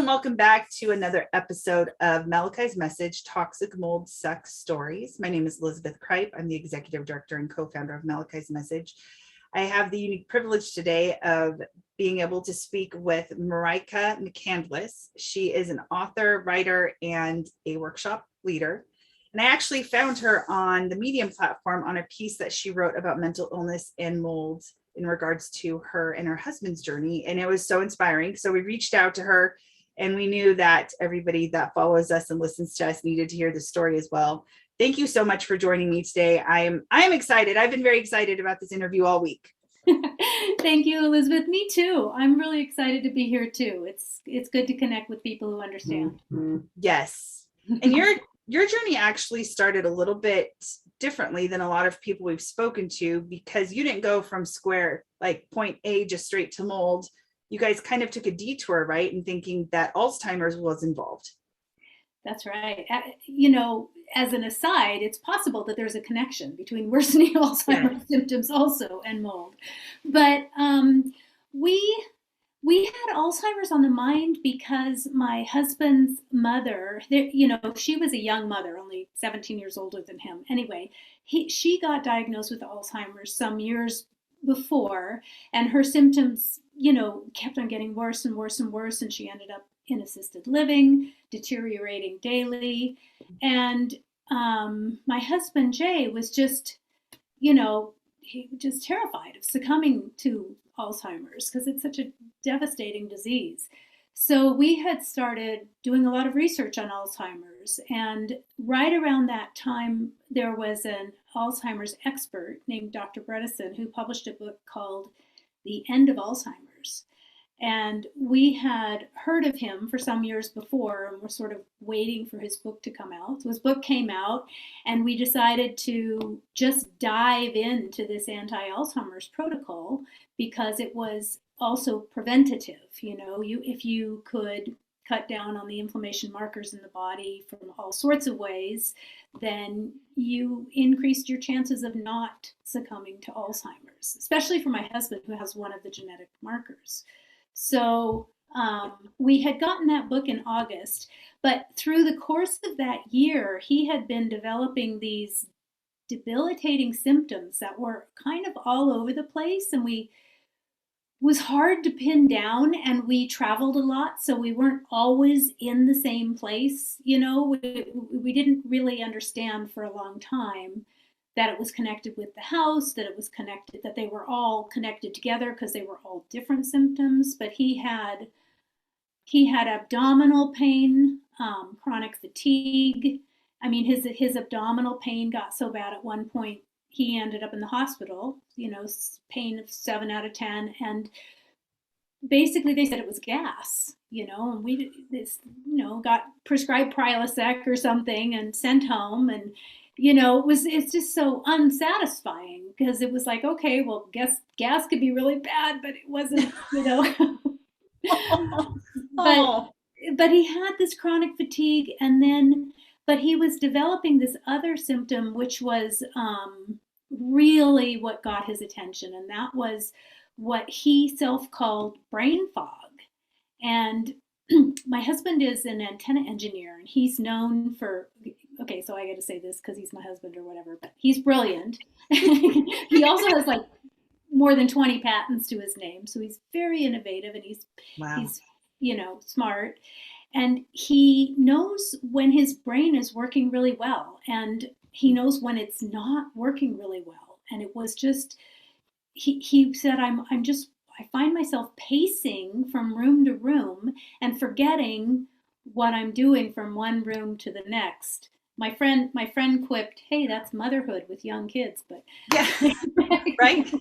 and welcome back to another episode of Malachi's Message, Toxic Mold Sucks Stories. My name is Elizabeth Kripe. I'm the Executive Director and co-founder of Malachi's Message. I have the unique privilege today of being able to speak with Marijke McCandless. She is an author, writer, and a workshop leader. And I actually found her on the Medium platform on a piece that she wrote about mental illness and mold in regards to her and her husband's journey. And it was so inspiring. So we reached out to her and we knew that everybody that follows us and listens to us needed to hear the story as well. Thank you so much for joining me today. I am excited. I've been very excited about this interview all week. Thank you, Elizabeth. Me too. I'm really excited to be here too. It's good to connect with people who understand. Mm-hmm. Yes. And your journey actually started a little bit differently than a lot of people we've spoken to, because you didn't go from square, like point A, just straight to mold. You guys kind of took a detour, right? And thinking that Alzheimer's was involved. That's right. You know, as an aside, it's possible that there's a connection between worsening Alzheimer's symptoms also and mold. But we had Alzheimer's on the mind because my husband's mother, she was a young mother, only 17 years older than him. Anyway, she got diagnosed with Alzheimer's some years before, and her symptoms, kept on getting worse and worse and worse, and she ended up in assisted living, deteriorating daily. And my husband, Jay, was just, he was just terrified of succumbing to Alzheimer's because it's such a devastating disease. So we had started doing a lot of research on Alzheimer's, and right around that time there was an Alzheimer's expert named Dr. Bredesen who published a book called The End of Alzheimer's. And we had heard of him for some years before and were sort of waiting for his book to come out. So his book came out and we decided to just dive into this anti-Alzheimer's protocol because it was also preventative. If you could cut down on the inflammation markers in the body from all sorts of ways, then you increased your chances of not succumbing to Alzheimer's, especially for my husband who has one of the genetic markers. So we had gotten that book in August, but through the course of that year, he had been developing these debilitating symptoms that were kind of all over the place, and was hard to pin down, and we traveled a lot, so we weren't always in the same place. We didn't really understand for a long time that it was connected with the house, that they were all connected together because they were all different symptoms. But he had abdominal pain, chronic fatigue. I mean, his abdominal pain got so bad at one point he ended up in the hospital. Pain of 7 out of 10, and basically they said it was gas. And we got prescribed Prilosec or something and sent home, and it's just so unsatisfying because it was like, okay, well, gas could be really bad, but it wasn't, but he had this chronic fatigue, but he was developing this other symptom, which was really what got his attention. And that was what he self-called brain fog. And my husband is an antenna engineer, and he's known for, okay, so I got to say this because he's my husband or whatever, but he's brilliant. He also has like more than 20 patents to his name. So he's very innovative, and he's smart. And he knows when his brain is working really well, and he knows when it's not working really well. And it was just, he said, I find myself pacing from room to room and forgetting what I'm doing from one room to the next. My friend quipped, "Hey, that's motherhood with young kids," but yeah, right.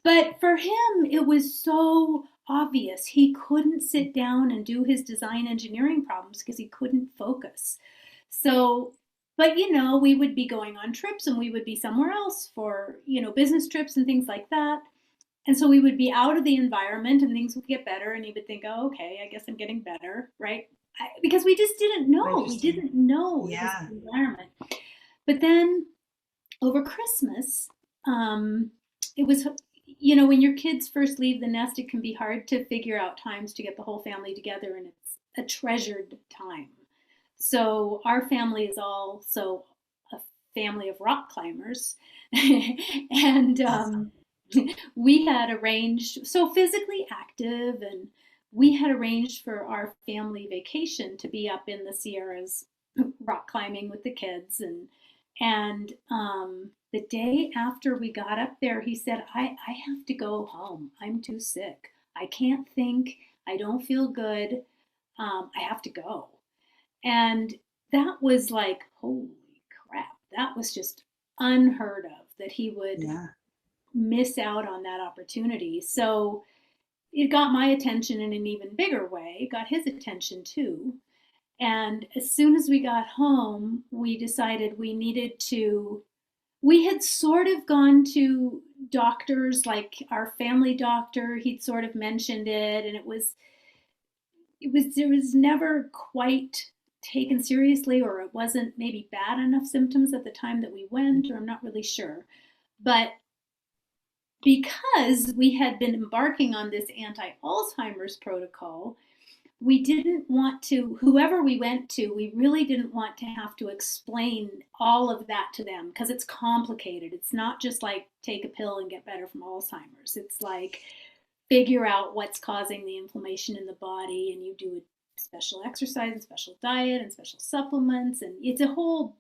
But for him, it was so obvious. He couldn't sit down and do his design engineering problems because he couldn't focus. So, but we would be going on trips, and we would be somewhere else for, business trips and things like that. And so we would be out of the environment and things would get better, and he would think, oh, okay, I guess I'm getting better, right? Because we just didn't know. We didn't know this environment. But then over Christmas, it was, when your kids first leave the nest, it can be hard to figure out times to get the whole family together, and it's a treasured time. So our family is also a family of rock climbers. And Awesome. we had arranged, so physically active, and we had arranged for our family vacation to be up in the Sierras rock climbing with the kids. And the day after we got up there, he said, I have to go home. I'm too sick. I can't think. I don't feel good. I have to go. And that was like, holy crap. That was just unheard of that he would Yeah. miss out on that opportunity. So it got my attention in an even bigger way. It got his attention too. And as soon as we got home, we decided we needed to. We had sort of gone to doctors, like our family doctor, he'd sort of mentioned it, and it was never quite taken seriously, or it wasn't maybe bad enough symptoms at the time that we went, or I'm not really sure. But because we had been embarking on this anti-Alzheimer's protocol, we didn't want to, whoever we went to, we really didn't want to have to explain all of that to them, because it's complicated. It's not just like take a pill and get better from Alzheimer's. It's like figure out what's causing the inflammation in the body, and you do a special exercise and special diet and special supplements, and it's a whole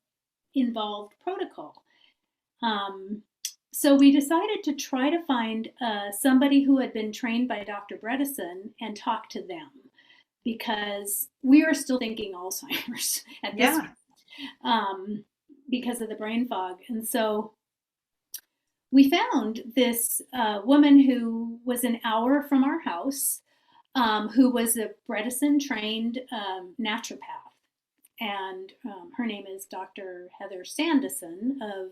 involved protocol. So we decided to try to find somebody who had been trained by Dr. Bredesen and talk to them, because we were still thinking Alzheimer's at this point, because of the brain fog. And so we found this woman who was an hour from our house, who was a Bredesen trained naturopath. And her name is Dr. Heather Sandison of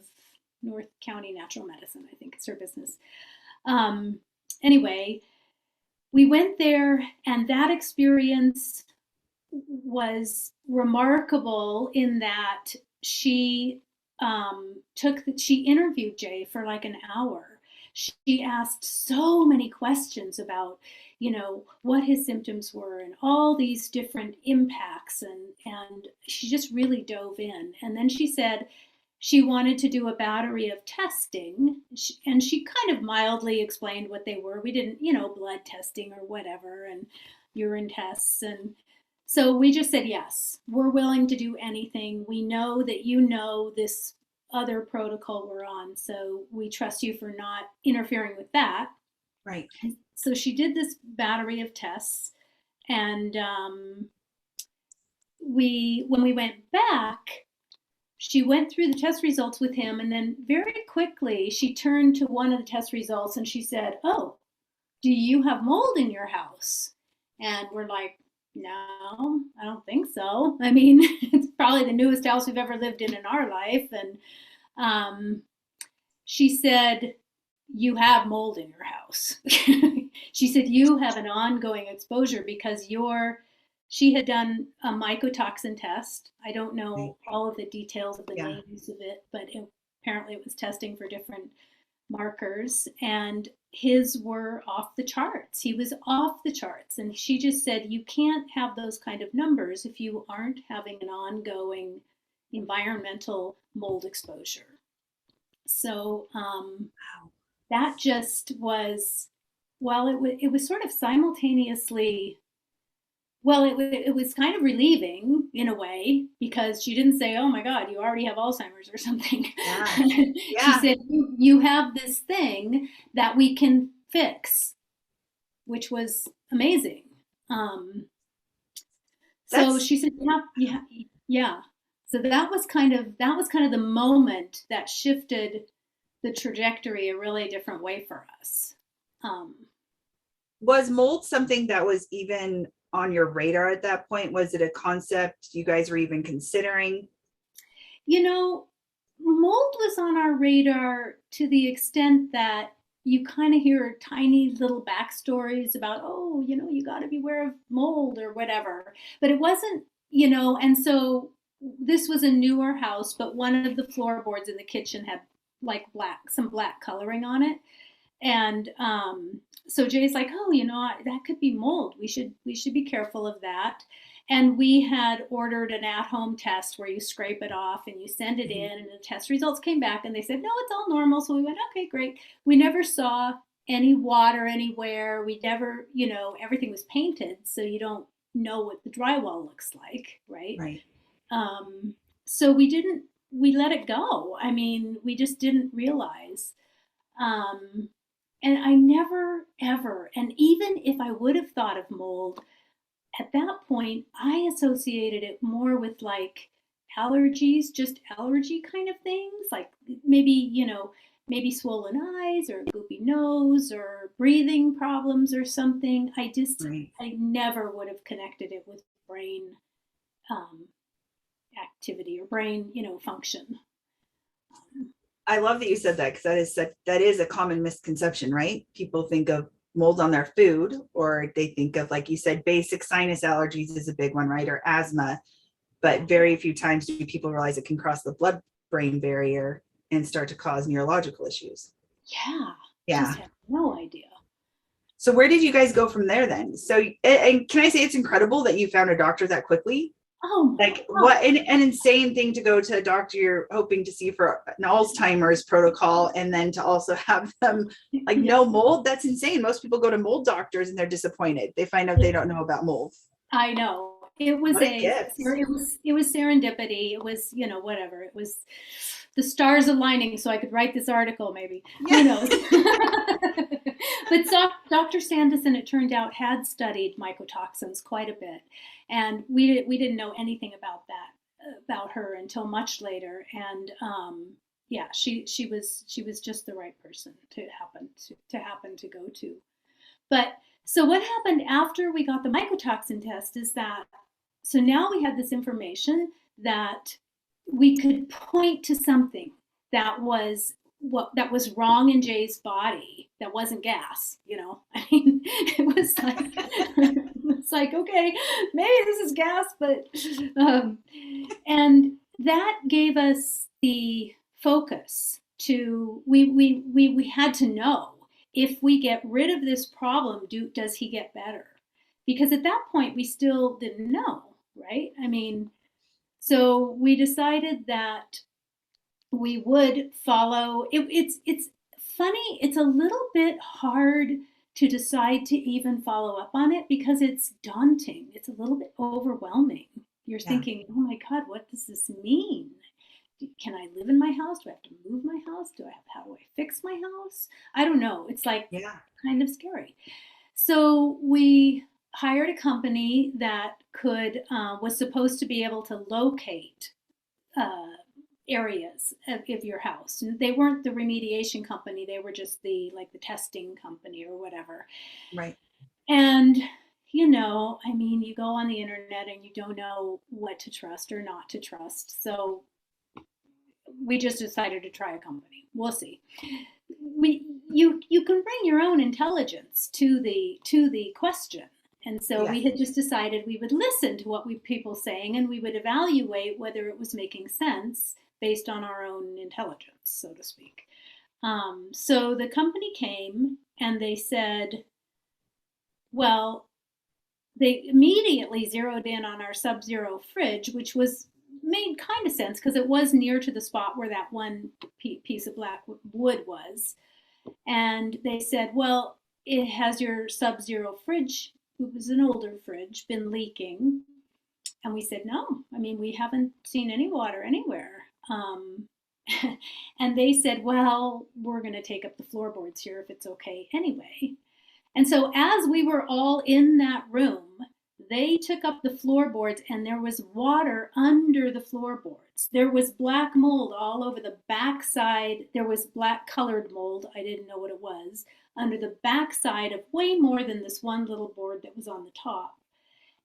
North County Natural Medicine, I think is her business. Anyway, we went there, and that experience was remarkable in that she she interviewed Jay for like an hour. She asked so many questions about, what his symptoms were and all these different impacts, and she just really dove in. And then she said she wanted to do a battery of testing, and she kind of mildly explained what they were. We didn't, blood testing or whatever, and urine tests. And so we just said, yes, we're willing to do anything. We know that this other protocol we're on, so we trust you for not interfering with that. Right. So she did this battery of tests, and when we went back, she went through the test results with him, and then very quickly she turned to one of the test results and she said, "Oh, do you have mold in your house?" And we're like, "No, I don't think so. I mean, it's probably the newest house we've ever lived in our life." And she said, "You have mold in your house." She said, "You have an ongoing exposure because she had done a mycotoxin test. I don't know all of the details of the names of it, but apparently it was testing for different markers, and his were off the charts. He was off the charts. And she just said, you can't have those kind of numbers if you aren't having an ongoing environmental mold exposure. So that just was, it was sort of simultaneously, it was kind of relieving in a way, because she didn't say, "Oh my God, you already have Alzheimer's or something." Yeah. She said, you have this thing that we can fix, which was amazing. So she said, yeah. So that was kind of the moment that shifted the trajectory a really different way for us. Was mold something that was even on your radar at that point? Was it a concept you guys were even considering? Mold was on our radar to the extent that you kind of hear tiny little backstories about, oh, you got to beware of mold or whatever. But it wasn't, and so this was a newer house, but one of the floorboards in the kitchen had like some black coloring on it. And so Jay's like, oh, that could be mold. We should be careful of that. And we had ordered an at-home test where you scrape it off and you send it in, and the test results came back and they said, no, it's all normal. So we went, okay, great. We never saw any water anywhere. We never, everything was painted, so you don't know what the drywall looks like, right? Right. So we let it go. I mean, we just didn't realize. Um, and I never, ever, and even if I would have thought of mold, at that point, I associated it more with like allergies, just allergy kind of things, like maybe swollen eyes or goopy nose or breathing problems or something. Right. I never would have connected it with brain um, activity or brain, function. I love that you said that, because that is a common misconception, right? People think of mold on their food, or they think of, like you said, basic sinus allergies is a big one, right? Or asthma. But very few times do people realize it can cross the blood-brain barrier and start to cause neurological issues. Yeah, Yeah. just had no idea. So where did you guys go from there then? So, and can I say it's incredible that you found a doctor that quickly? Oh my Like, God. what an insane thing to go to a doctor you're hoping to see for an Alzheimer's protocol, and then to also have them like no mold. That's insane. Most people go to mold doctors and they're disappointed. They find out they don't know about mold. I know. It was What a gift. it was serendipity. It was, whatever. It was the stars aligning so I could write this article, maybe. Yeah. Who knows? But Dr. Sanderson, it turned out, had studied mycotoxins quite a bit. And we didn't know anything about her until much later. And yeah, she was just the right person to happen to go to. But so what happened after we got the mycotoxin test is that, so now we had this information that we could point to something that was wrong in Jay's body that wasn't gas, I mean, it's like, okay, maybe this is gas, but and that gave us the focus to, we had to know, if we get rid of this problem, does he get better? Because at that point we still didn't know, right? I mean, so we decided that we would follow. It's funny. It's a little bit hard to decide to even follow up on it because it's daunting. It's a little bit overwhelming. You're thinking, oh my God, what does this mean? Can I live in my house? Do I have to move my house? How do I fix my house? I don't know. It's like kind of scary. So we hired a company that was supposed to be able to locate areas of your house. And they weren't the remediation company. They were just the testing company or whatever. Right. And I mean, you go on the internet and you don't know what to trust or not to trust. So we just decided to try a company. We'll see. You can bring your own intelligence to the question. And so we had just decided we would listen to what people saying, and we would evaluate whether it was making sense based on our own intelligence, so to speak. So the company came and they said, well, they immediately zeroed in on our Sub-Zero fridge, which made kind of sense because it was near to the spot where that one piece of black wood was. And they said, well, it has your Sub-Zero fridge. It was an older fridge, been leaking. And we said, no, I mean, we haven't seen any water anywhere. And they said, well, we're going to take up the floorboards here if it's okay anyway. And so as we were all in that room, they took up the floorboards and there was water under the floorboards. There was black mold all over the backside. There was black colored mold. I didn't know what it was. Under the backside of way more than this one little board that was on the top.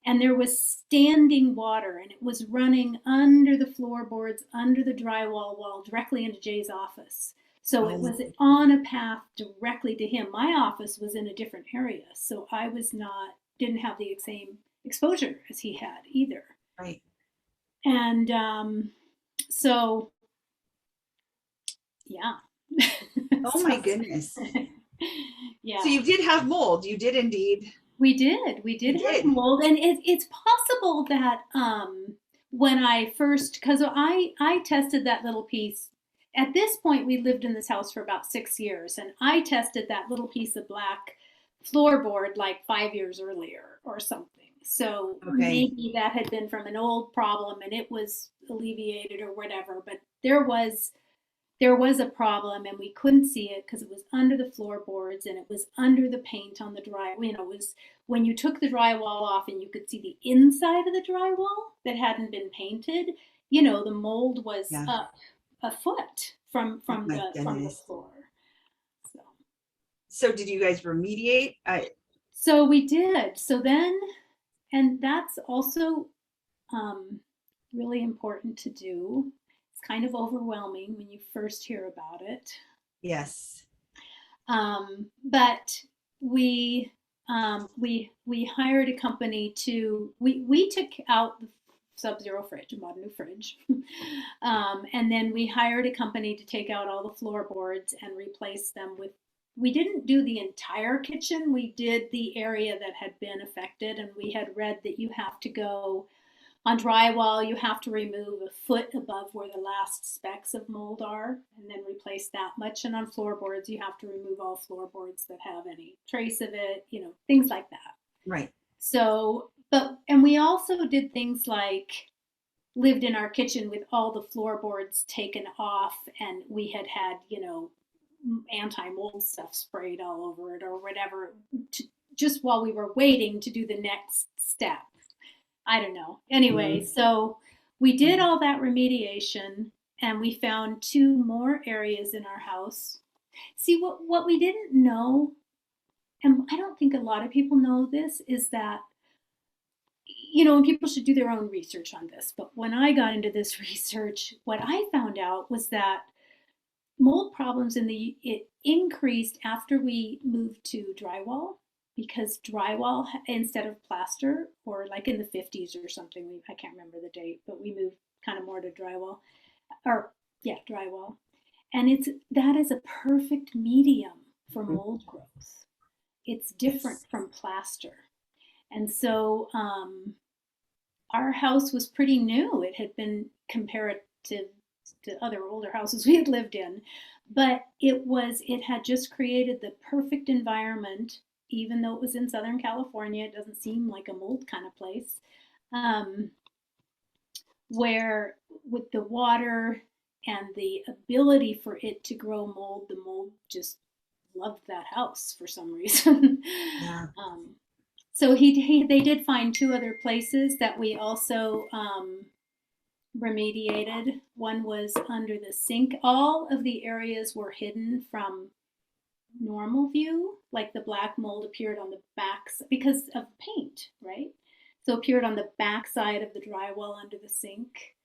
And there was standing water, and it was running under the floorboards, under the drywall wall, directly into Jay's office. So it was on a path directly to him. My office was in a different area, so I didn't have the same exposure as he had either. Right. And so, yeah. Oh my goodness. Yeah. So you did have mold. You did indeed. We did. We did You have did. mold, and it's possible that when I first, because I tested that little piece. At this point, we lived in this house for about 6 years, and I tested that little piece of black floorboard like 5 years earlier or something. So Okay. maybe that had been from an old problem and it was alleviated or whatever. But there was a problem and we couldn't see it because it was under the floorboards and it was under the paint on the dry. It was when you took the drywall off and you could see the inside of the drywall that hadn't been painted. The mold was Yeah. up a foot from Oh from my the from the goodness. floor. So So did you guys remediate? so we did. So then, and that's also um, really important to do. It's kind of overwhelming when you first hear about it. Yes. But we hired a company to we took out the Sub-Zero fridge and bought a new fridge, and then we hired a company to take out all the floorboards and replace them with. We didn't do the entire kitchen. We did the area that had been affected, and we had read that you have to go on drywall, you have to remove a foot above where the last specks of mold are and then replace that much. And on floorboards, you have to remove all floorboards that have any trace of it, things like that. Right. So, and we also did things like lived in our kitchen with all the floorboards taken off and we had, anti-mold stuff sprayed all over it or whatever, just while we were waiting to do the next step. I don't know. Anyway, so we did all that remediation and we found 2 more areas in our house. See, what we didn't know, and I don't think a lot of people know this, is that, and people should do their own research on this, but when I got into this research, what I found out was that mold problems it increased after we moved to drywall because drywall instead of plaster or like in the 50s or something, I can't remember the date, but we moved kind of more to drywall or yeah, drywall. And that is a perfect medium for mold growth. It's different from plaster. And so our house was pretty new. It had been comparative to other older houses we had lived in, but it had just created the perfect environment. Even though it was in Southern California, it doesn't seem like a mold kind of place, where with the water and the ability for it to grow mold, the mold just loved that house for some reason. Yeah. So they did find 2 other places that we also remediated. One was under the sink. All of the areas were hidden from normal view, like the black mold appeared on the backs because of paint, right? So it appeared on the back side of the drywall under the sink.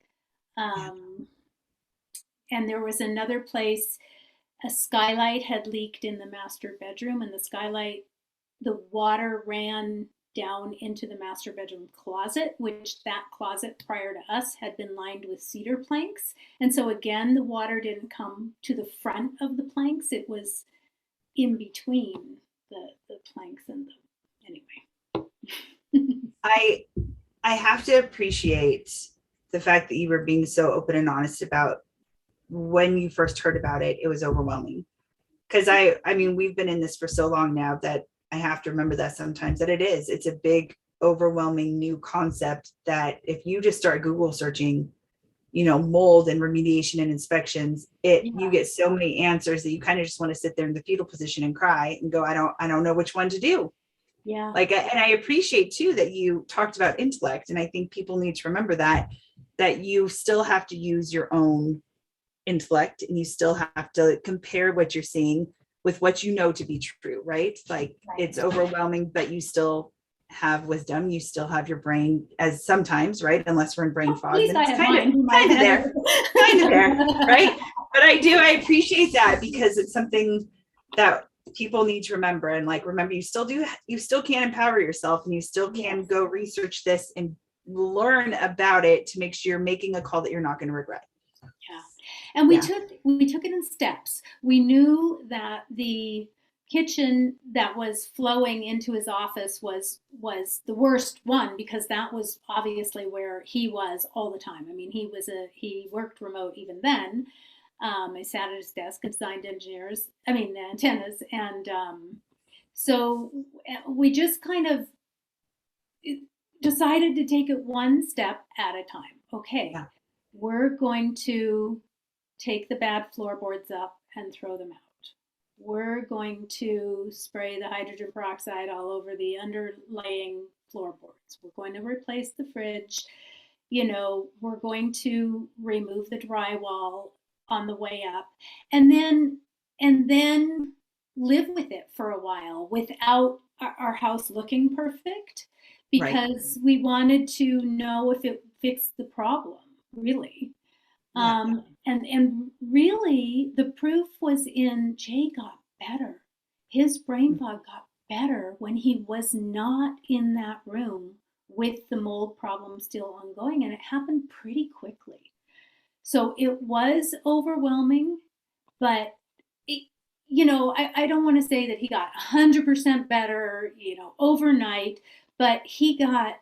And there was another place, a skylight had leaked in the master bedroom, and the water ran down into the master bedroom closet, which that closet prior to us had been lined with cedar planks. And so again, the water didn't come to the front of the planks. It was in between the planks and anyway. I have to appreciate the fact that you were being so open and honest about when you first heard about it. It was overwhelming because I mean we've been in this for so long now that I have to remember that sometimes that it's a big overwhelming new concept that if you just start Google searching mold and remediation and inspections, you get so many answers that you kind of just want to sit there in the fetal position and cry and go, I don't know which one to do. Yeah. And I appreciate too that you talked about intellect, and I think people need to remember that you still have to use your own intellect and you still have to compare what you're seeing with what you know to be true, right? It's overwhelming, but you still have wisdom, you still have your brain, as sometimes, right? Unless we're in brain fog, then it's kind of there, right? But I appreciate that because it's something that people need to remember. And remember, you still can empower yourself and you still can go research this and learn about it to make sure you're making a call that you're not going to regret. Yeah. And we took it in steps. We knew that the kitchen that was flowing into his office was the worst one, because that was obviously where he was all the time. I mean, he worked remote even then. I sat at his desk and designed antennas, and so we just kind of decided to take it one step at a time. Okay, Yeah. we're going to take the bad floorboards up and throw them out. We're going to spray the hydrogen peroxide all over the underlaying floorboards. We're going to replace the fridge. We're going to remove the drywall on the way up, and then live with it for a while without our house looking perfect, Right. because we wanted to know if it fixed the problem, really. Yeah. And really, the proof was in Jay got better. His brain fog got better when he was not in that room with the mold problem still ongoing, and it happened pretty quickly. So it was overwhelming, but I don't want to say that he got 100% better, overnight, but he got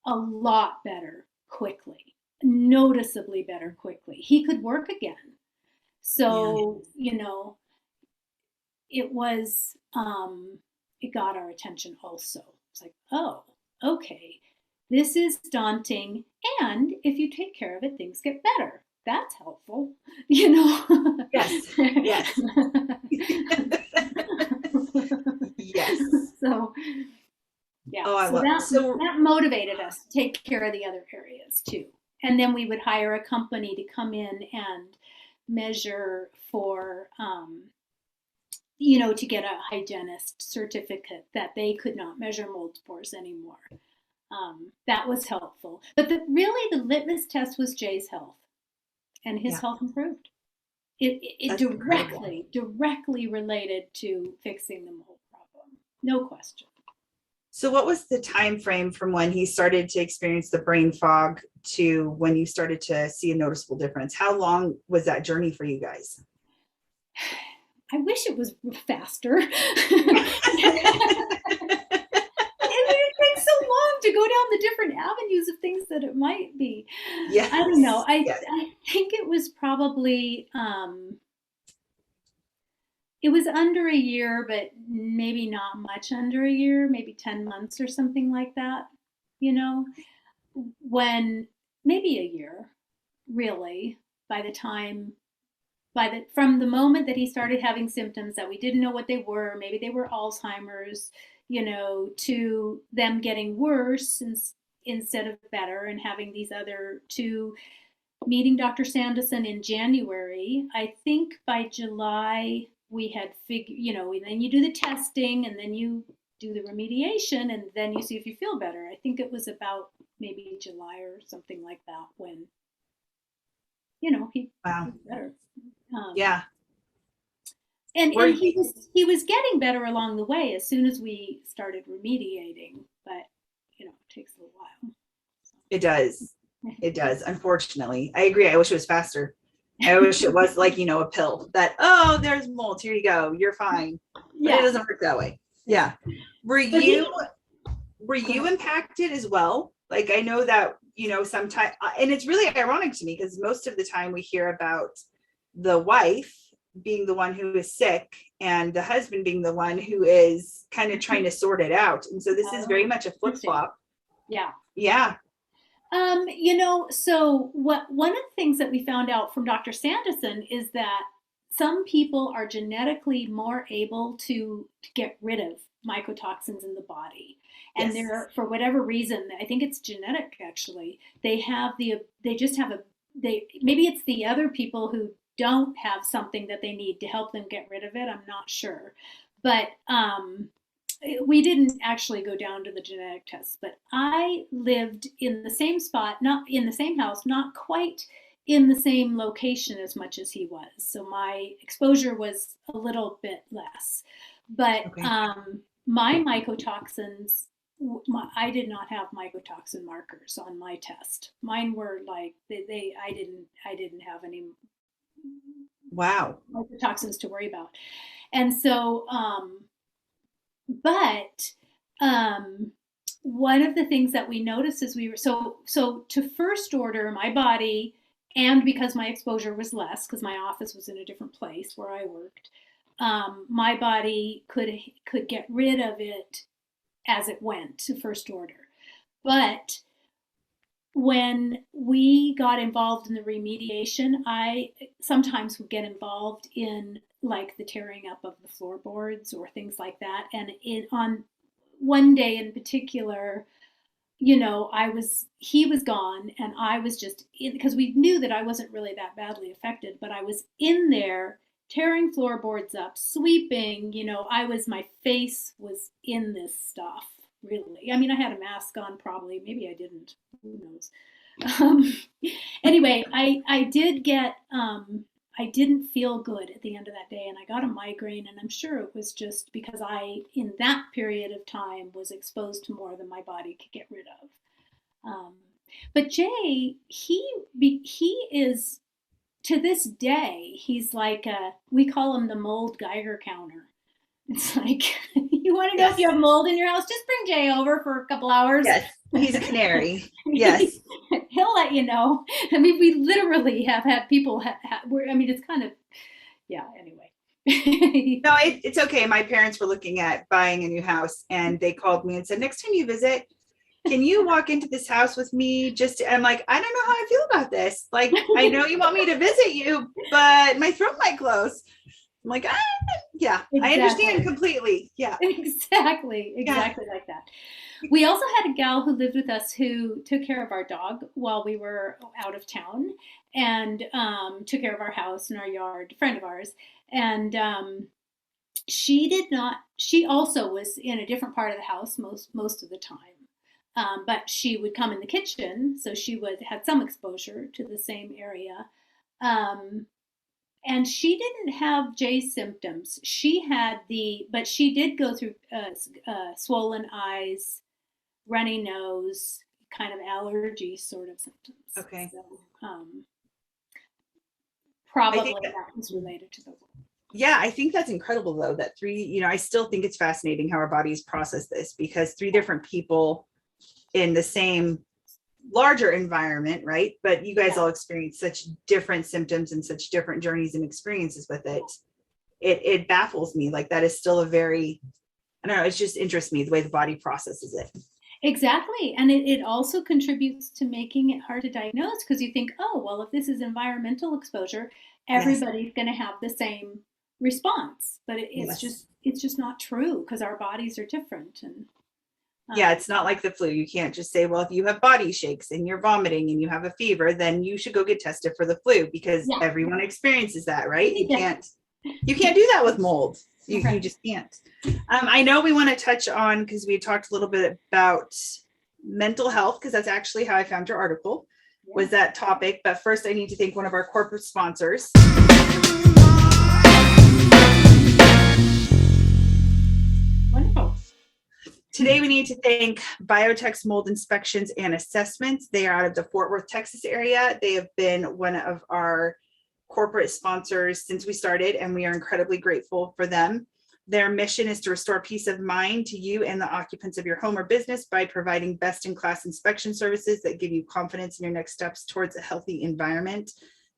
a lot better quickly, noticeably better quickly. He could work again. So, it was, it got our attention also. It's like, oh, okay, this is daunting. And if you take care of it, things get better. That's helpful, Yes. Yes. Yes. So, yeah. Oh, I So love that motivated us to take care of the other areas too. And then we would hire a company to come in and measure for, to get a hygienist certificate that they could not measure mold spores anymore. That was helpful. But really the litmus test was Jay's health, and his health improved. It directly related to fixing the mold problem. No question. So what was the time frame from when he started to experience the brain fog to when you started to see a noticeable difference? How long was that journey for you guys? I wish it was faster. It takes so long to go down the different avenues of things that it might be. Yes. I don't know. Yes. I think it was probably, it was under a year, but maybe not much under a year, maybe 10 months or something like that, when maybe a year, really, from the moment that he started having symptoms that we didn't know what they were, maybe they were Alzheimer's, to them getting worse instead of better, and having these other two, meeting Dr. Sanderson in January. I think by July we had figured, then you do the testing, and then you do the remediation, and then you see if you feel better. I think it was about maybe July or something like that when, he was better. Yeah. And he was getting better along the way as soon as we started remediating, but it takes a little while. It does. It does. Unfortunately, I agree. I wish it was faster. I wish it was like, a pill that, oh, there's mold. Here you go. You're fine. But it doesn't work that way. Yeah. Were you impacted as well? Like, I know that, sometimes, and it's really ironic to me because most of the time we hear about the wife being the one who is sick and the husband being the one who is kind of trying to sort it out. And so this is very much a flip-flop. Yeah. Yeah. So one of the things that we found out from Dr. Sanderson is that some people are genetically more able to get rid of mycotoxins in the body. And they're, for whatever reason, I think it's genetic actually, maybe it's the other people who don't have something that they need to help them get rid of it. I'm not sure. But we didn't actually go down to the genetic tests, but I lived in the same spot, not in the same house, not quite in the same location as much as he was. So my exposure was a little bit less. But my mycotoxins, I did not have mycotoxin markers on my test. Mine were like, I didn't have any mycotoxins to worry about. And so, but one of the things that we noticed is so to first order my body, and because my exposure was less, because my office was in a different place where I worked, my body could get rid of it as it went to first order. But when we got involved in the remediation, I sometimes would get involved in like the tearing up of the floorboards or things like that. And on one day in particular, he was gone and I was just in, because we knew that I wasn't really that badly affected, but I was in there tearing floorboards up, sweeping, my face was in this stuff, really. I mean, I had a mask on, probably, maybe I didn't, who knows. Um, anyway, I didn't feel good at the end of that day, and I got a migraine, and I'm sure it was just because I, in that period of time, was exposed to more than my body could get rid of. But Jay, he is, to this day, he's like we call him the mold Geiger counter. It's like, you want to know if you have mold in your house, just bring Jay over for a couple hours. Yes, he's a canary. Yes. He'll let you know. I mean, we literally have had people, it's kind of, yeah, anyway. No, it's okay. My parents were looking at buying a new house and they called me and said, next time you visit, can you walk into this house with me? I'm like, I don't know how I feel about this. Like, I know you want me to visit you, but my throat might close. I'm like, yeah, exactly. I understand completely. Yeah, exactly like that. We also had a gal who lived with us who took care of our dog while we were out of town, and took care of our house and our yard, a friend of ours. And she also was in a different part of the house most of the time. But she would come in the kitchen, so she had some exposure to the same area. And she didn't have Jay's symptoms. But she did go through swollen eyes, runny nose, kind of allergy sort of symptoms. Okay. So, probably that was related to the. Yeah, I think that's incredible though, that I still think it's fascinating how our bodies process this, because 3 different people in the same larger environment, right? But you guys all experience such different symptoms and such different journeys and experiences with it. It baffles me. Like, that is still a very, I don't know, it just interests me the way the body processes it. Exactly. And it also contributes to making it hard to diagnose, because you think, oh, well, if this is environmental exposure, everybody's going to have the same response. But it's just not true, because our bodies are different. And yeah, it's not like the flu. You can't just say, well, if you have body shakes and you're vomiting and you have a fever, then you should go get tested for the flu, because everyone experiences that, right? You can't do that with mold. You just can't. I know we want to touch on, because we talked a little bit about mental health, because that's actually how I found your article, was that topic. But first I need to thank one of our corporate sponsors. Wonderful. Today, we need to thank Biotech's Mold Inspections and Assessments. They are out of the Fort Worth, Texas area. They have been one of our corporate sponsors since we started, and we are incredibly grateful for them. Their mission is to restore peace of mind to you and the occupants of your home or business by providing best-in-class inspection services that give you confidence in your next steps towards a healthy environment.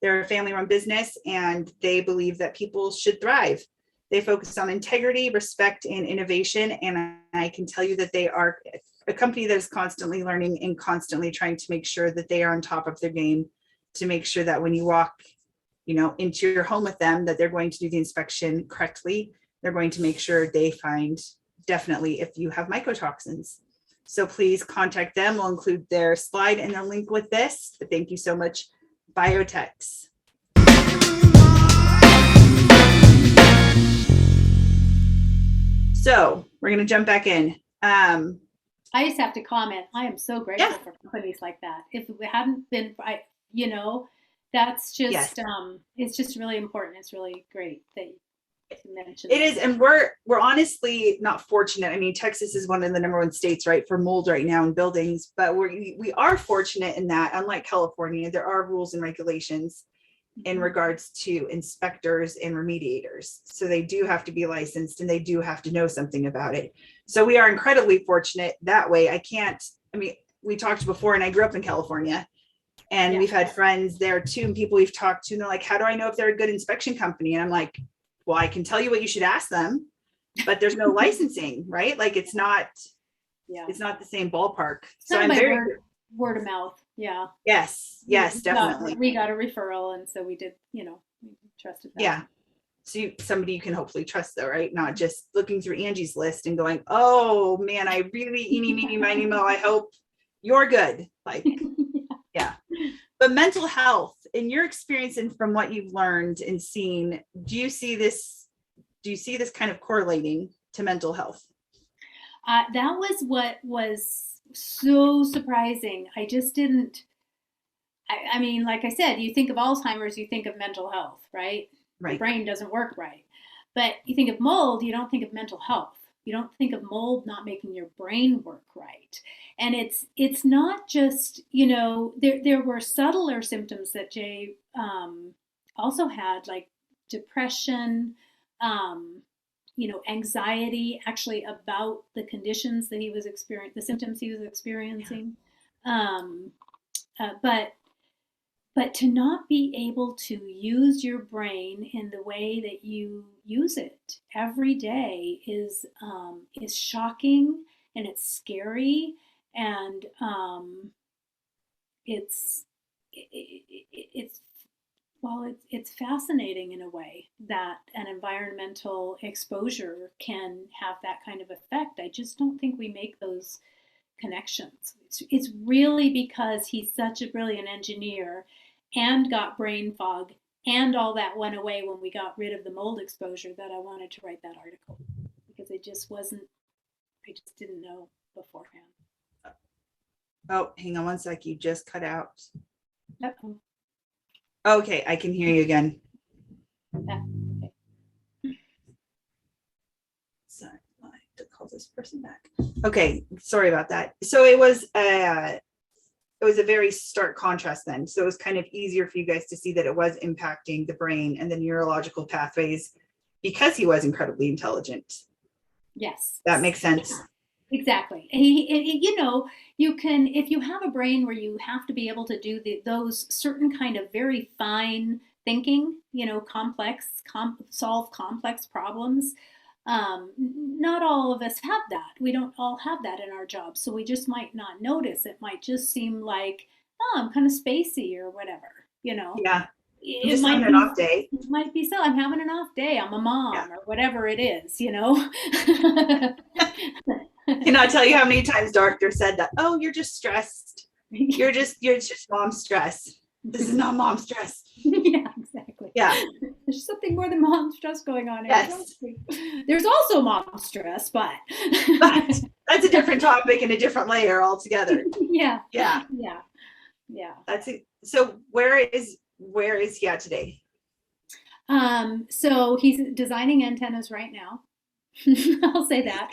They're a family-run business, and they believe that people should thrive. They focus on integrity, respect, and innovation. And I can tell you that they are a company that is constantly learning and constantly trying to make sure that they are on top of their game, to make sure that when you walk, into your home with them, that they're going to do the inspection correctly. They're going to make sure they find definitely if you have mycotoxins. So please contact them. We'll include their slide and their link with this. But thank you so much, Biotechs. So we're going to jump back in. I just have to comment. I am so grateful for companies like that. If it hadn't been, that's just, it's just really important. It's really great that you mentioned it. Is, and we're honestly not fortunate. I mean, Texas is one of the #1 states, right, for mold right now in buildings, but we are fortunate in that, unlike California, there are rules and regulations. in regards to inspectors and remediators. So they do have to be licensed and they do have to know something about it. So we are incredibly fortunate that way. We talked before, and I grew up in California, and we've had friends there too, and people we've talked to, and they're like, how do I know if they're a good inspection company? And I'm like, well, I can tell you what you should ask them, but there's no licensing, right? Like it's not the same ballpark. So I'm very word of mouth. Yeah. Yes, definitely. We got a referral, and so we did, we trusted that. Yeah. So somebody you can hopefully trust though, right? Not just looking through Angie's list and going, oh man, I really, eeny, meeny, miny, mo, I hope you're good. Like, yeah. But mental health, in your experience and from what you've learned and seen, do you see this kind of correlating to mental health? That was what was so surprising. I just didn't, I mean, like I said, you think of Alzheimer's, you think of mental health, right? Right. The brain doesn't work right. But you think of mold, you don't think of mental health. You don't think of mold not making your brain work right. And it's not just, there were subtler symptoms that Jay also had, like depression, anxiety actually about the conditions that he was experiencing, the symptoms he was experiencing. But to not be able to use your brain in the way that you use it every day is shocking, and it's scary, and it's fascinating in a way that an environmental exposure can have that kind of effect. I just don't think we make those connections. It's really because he's such a brilliant engineer and got brain fog and all that went away when we got rid of the mold exposure that I wanted to write that article, because I just didn't know beforehand. Oh, hang on one sec. You just cut out. Uh-oh. Okay, I can hear you again. Yeah. Okay. Sorry, I have to call this person back. Okay, sorry about that. So it was a very stark contrast then. So it was kind of easier for you guys to see that it was impacting the brain and the neurological pathways because he was incredibly intelligent. Yes. That makes sense. Yeah. Exactly. You can, if you have a brain where you have to be able to do those certain kind of very fine thinking, solve complex problems. Not all of us have that. We don't all have that in our jobs. So we just might not notice. It might just seem like, oh, I'm kind of spacey or whatever, Yeah. It might be an off day. It might be so. I'm having an off day. I'm a mom or whatever it is, Cannot tell you how many times doctor said that. Oh, you're just stressed. You're just mom stress. This is not mom stress. Yeah, exactly. Yeah. There's something more than mom stress going on here. Yes. There's also mom stress, but that's a different topic and a different layer altogether. Yeah. That's it. So where is he at today? So he's designing antennas right now. I'll say that.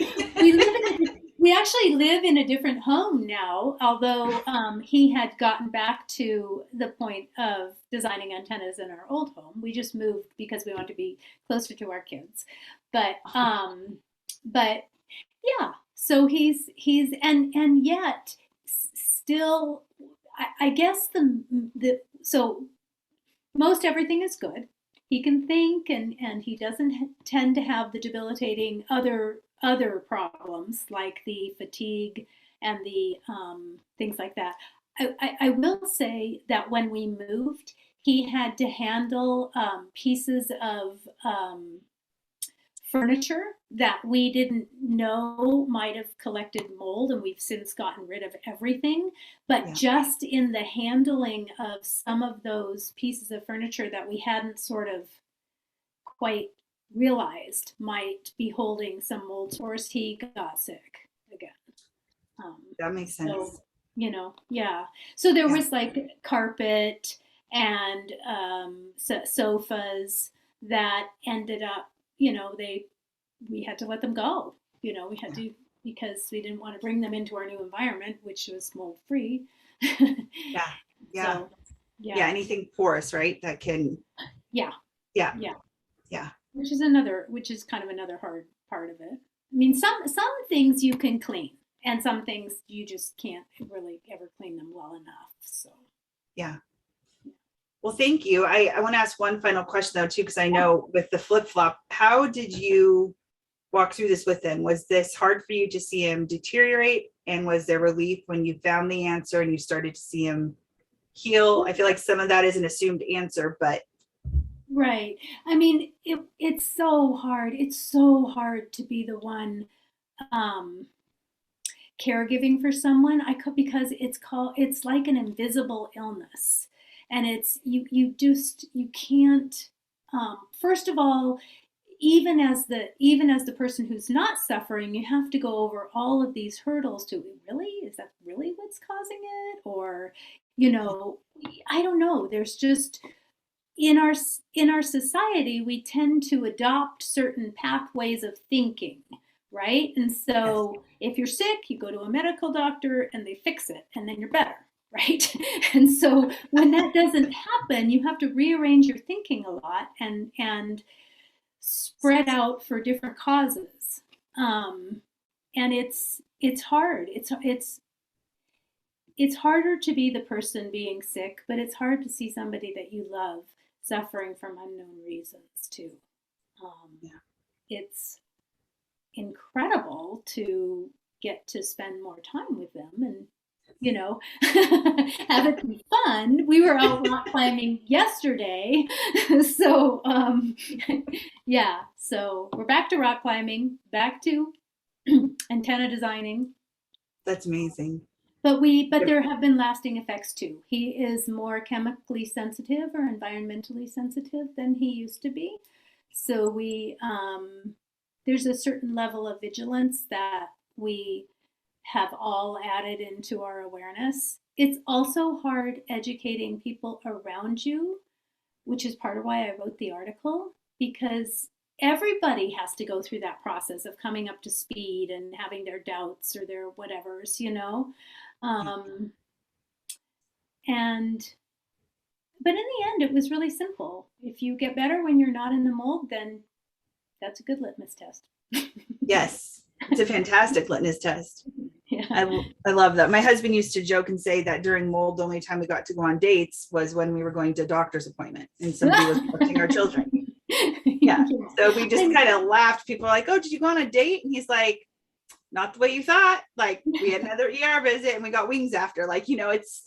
We actually live in a different home now, although he had gotten back to the point of designing antennas in our old home. We just moved because we want to be closer to our kids. But yeah, so he's and yet still, I guess so most everything is good. He can think, and he doesn't tend to have the debilitating other problems like the fatigue and the things like that. I will say that when we moved, he had to handle pieces of furniture that we didn't know might have collected mold, and we've since gotten rid of everything. But just in the handling of some of those pieces of furniture that we hadn't sort of quite realized might be holding some mold source, he got sick again. That makes sense. So, So there was like carpet and sofas that ended up, we had to let them go. We had to, because we didn't want to bring them into our new environment, which was mold free. Yeah. So, Yeah, anything porous, right? That can, Yeah. yeah, Yeah. yeah. Which is kind of another hard part of it. I mean, some things you can clean, and some things you just can't really ever clean them well enough. So Yeah. Well, thank you. I want to ask one final question though, too, because I know with the flip-flop, how did you walk through this with him? Was this hard for you to see him deteriorate? And was there relief when you found the answer and you started to see him heal? I feel like some of that is an assumed answer, but right. I mean, it's so hard. It's so hard to be the one um, caregiving for someone. I could because it's like an invisible illness, and it's you can't. First of all, even as the person who's not suffering, you have to go over all of these hurdles to really, is that really what's causing it? Or, you know, I don't know. There's just in our society, we tend to adopt certain pathways of thinking, right? And so if you're sick, you go to a medical doctor and they fix it and then you're better, right? And so when that doesn't happen, you have to rearrange your thinking a lot and spread out for different causes. And it's hard. It's harder to be the person being sick, but it's hard to see somebody that you love suffering from unknown reasons too. Yeah. It's incredible to get to spend more time with them and, you know, have it be fun. We were out rock climbing yesterday. So, yeah, so we're back to rock climbing, back to antenna designing. that's amazing. But there have been lasting effects too. He is more chemically sensitive or environmentally sensitive than he used to be. So there's a certain level of vigilance that we have all added into our awareness. It's also hard educating people around you, which is part of why I wrote the article, because everybody has to go through that process of coming up to speed and having their doubts or their whatevers, you know. Um, and but in the end, it was really simple. If you get better when you're not in the mold, then that's a good litmus test. Yes, it's a fantastic litmus test. Yeah. I love that. My husband used to joke and say that during mold, the only time we got to go on dates was when we were going to a doctor's appointment and somebody was watching our children. Yeah. So we just kind of laughed. People were like, "Oh, did you go on a date?" And he's like, "Not the way you thought." Like we had another ER visit and we got wings after. Like, you know, it's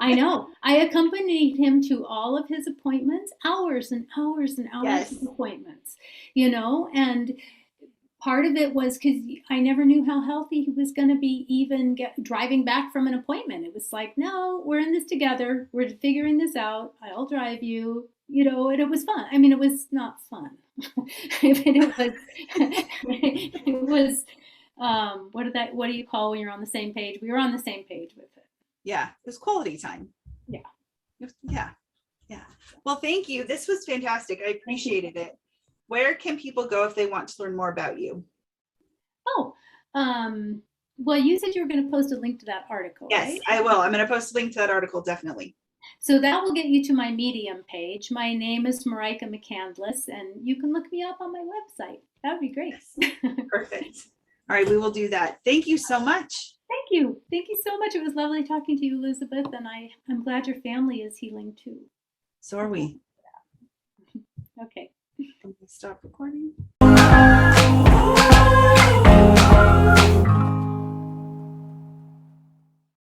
I know. I accompanied him to all of his appointments, hours and hours and hours Yes. of appointments, you know, and part of it was because I never knew how healthy he was going to be even driving back from an appointment. It was like, no, we're in this together. We're figuring this out. I'll drive you, you know, and it was fun. I mean, it was not fun. It was, what do you call when you're on the same page? We were on the same page with it. Yeah, it was quality time. Yeah. Yeah. Yeah. Well, thank you. This was fantastic. I appreciated it. Where can people go if they want to learn more about you? Oh, well, you said you were going to post a link to that article, Yes, right? I will. I'm going to post a link to that article, definitely. So that will get you to my Medium page. My name is Marijke McCandless, and you can look me up on my website. That would be great. Perfect. All right, we will do that. Thank you so much. Thank you. Thank you so much. It was lovely talking to you, Elizabeth, and I'm glad your family is healing too. So are we. Okay. Stop recording.